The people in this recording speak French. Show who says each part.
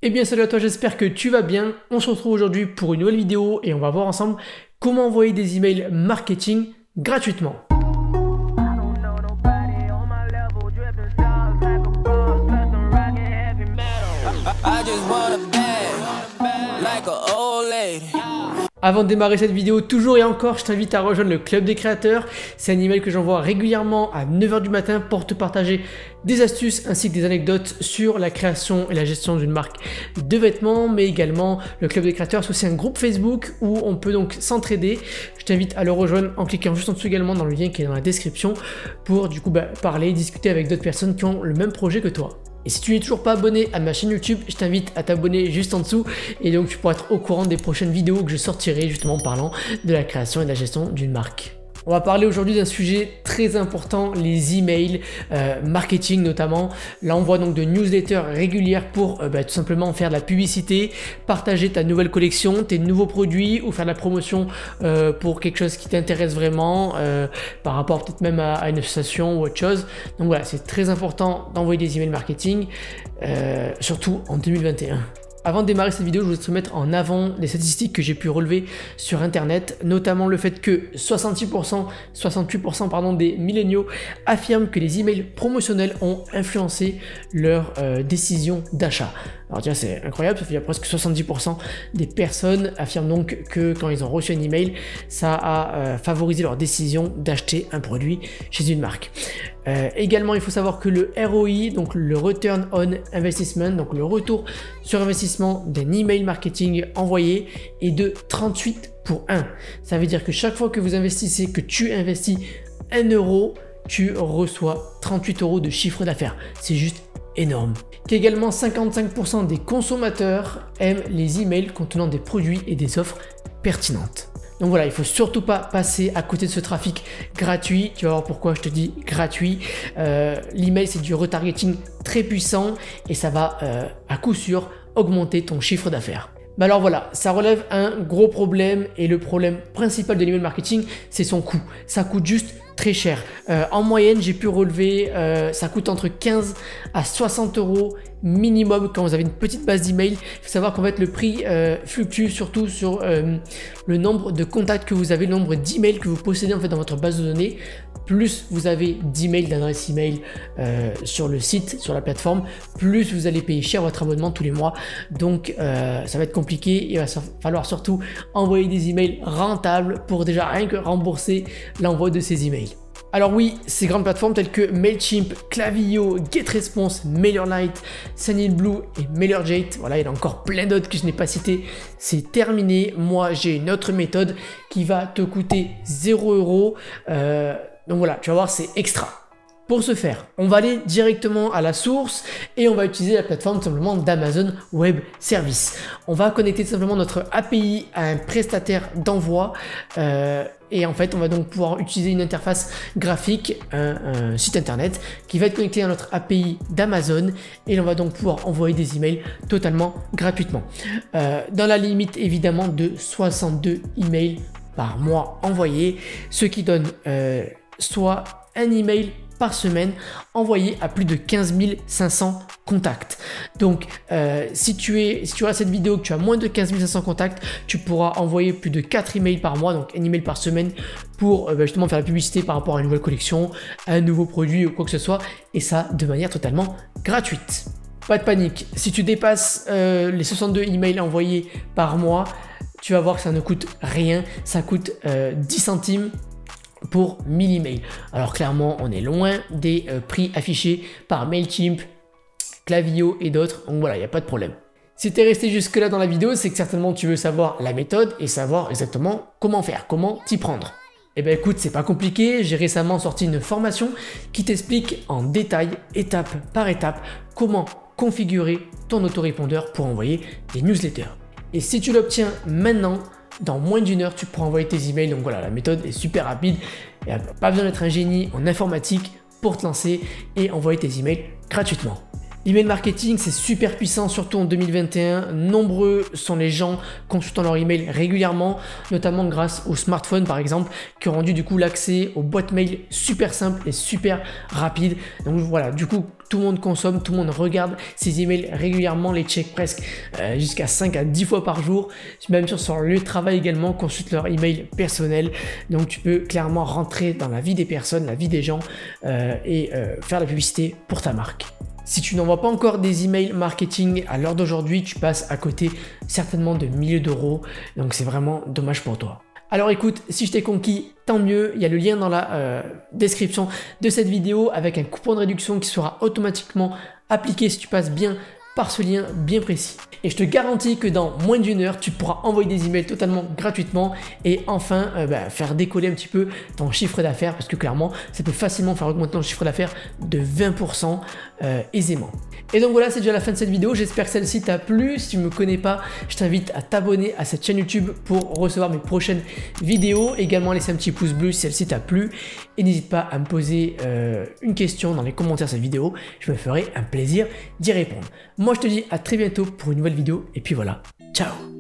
Speaker 1: Eh bien salut à toi, j'espère que tu vas bien. On se retrouve aujourd'hui pour une nouvelle vidéo et on va voir ensemble comment envoyer des emails marketing gratuitement. Avant de démarrer cette vidéo, toujours et encore, je t'invite à rejoindre le Club des créateurs. C'est un email que j'envoie régulièrement à 9 h du matin pour te partager des astuces ainsi que des anecdotes sur la création et la gestion d'une marque de vêtements, mais également le Club des créateurs, c'est aussi un groupe Facebook où on peut donc s'entraider. Je t'invite à le rejoindre en cliquant juste en dessous également dans le lien qui est dans la description pour du coup parler, discuter avec d'autres personnes qui ont le même projet que toi. Et si tu n'es toujours pas abonné à ma chaîne YouTube, je t'invite à t'abonner juste en dessous et donc tu pourras être au courant des prochaines vidéos que je sortirai justement en parlant de la création et de la gestion d'une marque. On va parler aujourd'hui d'un sujet très important, les emails, marketing notamment. Là, on voit donc de newsletters régulières pour tout simplement faire de la publicité, partager ta nouvelle collection, tes nouveaux produits ou faire de la promotion pour quelque chose qui t'intéresse vraiment par rapport peut-être même à une association ou autre chose. Donc voilà, c'est très important d'envoyer des emails marketing, surtout en 2021. Avant de démarrer cette vidéo, je voudrais te mettre en avant des statistiques que j'ai pu relever sur internet, notamment le fait que 68% des milléniaux affirment que les emails promotionnels ont influencé leur décision d'achat. Alors tiens, c'est incroyable, ça fait presque 70% des personnes affirment donc que quand ils ont reçu un email, ça a favorisé leur décision d'acheter un produit chez une marque. Également, il faut savoir que le ROI, donc le Return on Investment, donc le retour sur investissement d'un email marketing envoyé est de 38 pour 1. Ça veut dire que chaque fois que vous investissez, que tu investis 1 euro, tu reçois 38 euros de chiffre d'affaires. C'est juste énorme. Qu'également 55% des consommateurs aiment les emails contenant des produits et des offres pertinentes. Donc voilà, il faut surtout pas passer à côté de ce trafic gratuit. Tu vas voir pourquoi je te dis gratuit. L'email, c'est du retargeting très puissant et ça va à coup sûr augmenter ton chiffre d'affaires. Bah alors voilà, ça relève un gros problème et le problème principal de l'email marketing, c'est son coût. Ça coûte juste très cher. En moyenne, j'ai pu relever, ça coûte entre 15 à 60 euros minimum quand vous avez une petite base d'email. Il faut savoir qu'en fait le prix fluctue surtout sur le nombre de contacts que vous avez, le nombre d'emails que vous possédez en fait dans votre base de données. Plus vous avez d'emails, d'adresses email sur le site, sur la plateforme, plus vous allez payer cher votre abonnement tous les mois. Donc ça va être compliqué. Il va falloir surtout envoyer des emails rentables pour déjà rien que rembourser l'envoi de ces emails. Alors oui, ces grandes plateformes telles que Mailchimp, Klaviyo, GetResponse, MailerLite, Sendinblue et MailerLite, voilà, il y en a encore plein d'autres que je n'ai pas cités, c'est terminé. Moi, j'ai une autre méthode qui va te coûter 0 euros. Donc voilà, tu vas voir, c'est extra. Pour ce faire, on va aller directement à la source et on va utiliser la plateforme simplement d'Amazon Web Services. On va connecter simplement notre API à un prestataire d'envoi et en fait, on va donc pouvoir utiliser une interface graphique, un site internet qui va être connecté à notre API d'Amazon et on va donc pouvoir envoyer des emails totalement gratuitement. Dans la limite évidemment de 62 emails par mois envoyés, ce qui donne soit un email par semaine envoyé à plus de 15 500 contacts. Donc si tu as cette vidéo, que tu as moins de 15 500 contacts, tu pourras envoyer plus de 4 emails par mois, donc un email par semaine pour justement faire la publicité par rapport à une nouvelle collection, à un nouveau produit ou quoi que ce soit, et ça de manière totalement gratuite. Pas de panique, si tu dépasses les 62 emails envoyés par mois, tu vas voir que ça ne coûte rien, ça coûte 10 centimes pour 1000 emails. Alors clairement, on est loin des prix affichés par Mailchimp, Klaviyo et d'autres. Donc voilà, il n'y a pas de problème. Si tu es resté jusque là dans la vidéo, c'est que certainement tu veux savoir la méthode et savoir exactement comment faire, comment t'y prendre. Eh bien écoute, c'est pas compliqué, j'ai récemment sorti une formation qui t'explique en détail, étape par étape, comment configurer ton autorépondeur pour envoyer des newsletters. Et si tu l'obtiens maintenant, dans moins d'1 heure, tu pourras envoyer tes emails. Donc voilà, la méthode est super rapide. Et pas besoin d'être un génie en informatique pour te lancer et envoyer tes emails gratuitement. L'email marketing, c'est super puissant, surtout en 2021. Nombreux sont les gens consultant leur email régulièrement, notamment grâce au smartphone par exemple, qui ont rendu du coup l'accès aux boîtes mail super simple et super rapide. Donc voilà, du coup, tout le monde consomme, tout le monde regarde ses emails régulièrement, les check presque jusqu'à 5 à 10 fois par jour. Même sur le travail également, consulte leur email personnel. Donc tu peux clairement rentrer dans la vie des personnes, la vie des gens et faire la publicité pour ta marque. Si tu n'envoies pas encore des emails marketing à l'heure d'aujourd'hui, tu passes à côté certainement de milliers d'euros. Donc c'est vraiment dommage pour toi. Alors écoute, si je t'ai conquis, tant mieux, il y a le lien dans la description de cette vidéo avec un coupon de réduction qui sera automatiquement appliqué si tu passes bien par ce lien bien précis. Et je te garantis que dans moins d'une heure, tu pourras envoyer des emails totalement gratuitement et enfin faire décoller un petit peu ton chiffre d'affaires parce que clairement, ça peut facilement faire augmenter ton chiffre d'affaires de 20% aisément. Et donc voilà, c'est déjà la fin de cette vidéo. J'espère que celle-ci t'a plu. Si tu ne me connais pas, je t'invite à t'abonner à cette chaîne YouTube pour recevoir mes prochaines vidéos. Également, laisser un petit pouce bleu si celle-ci t'a plu. Et n'hésite pas à me poser une question dans les commentaires de cette vidéo. Je me ferai un plaisir d'y répondre. Moi, je te dis à très bientôt pour une nouvelle vidéo. Et puis voilà, ciao!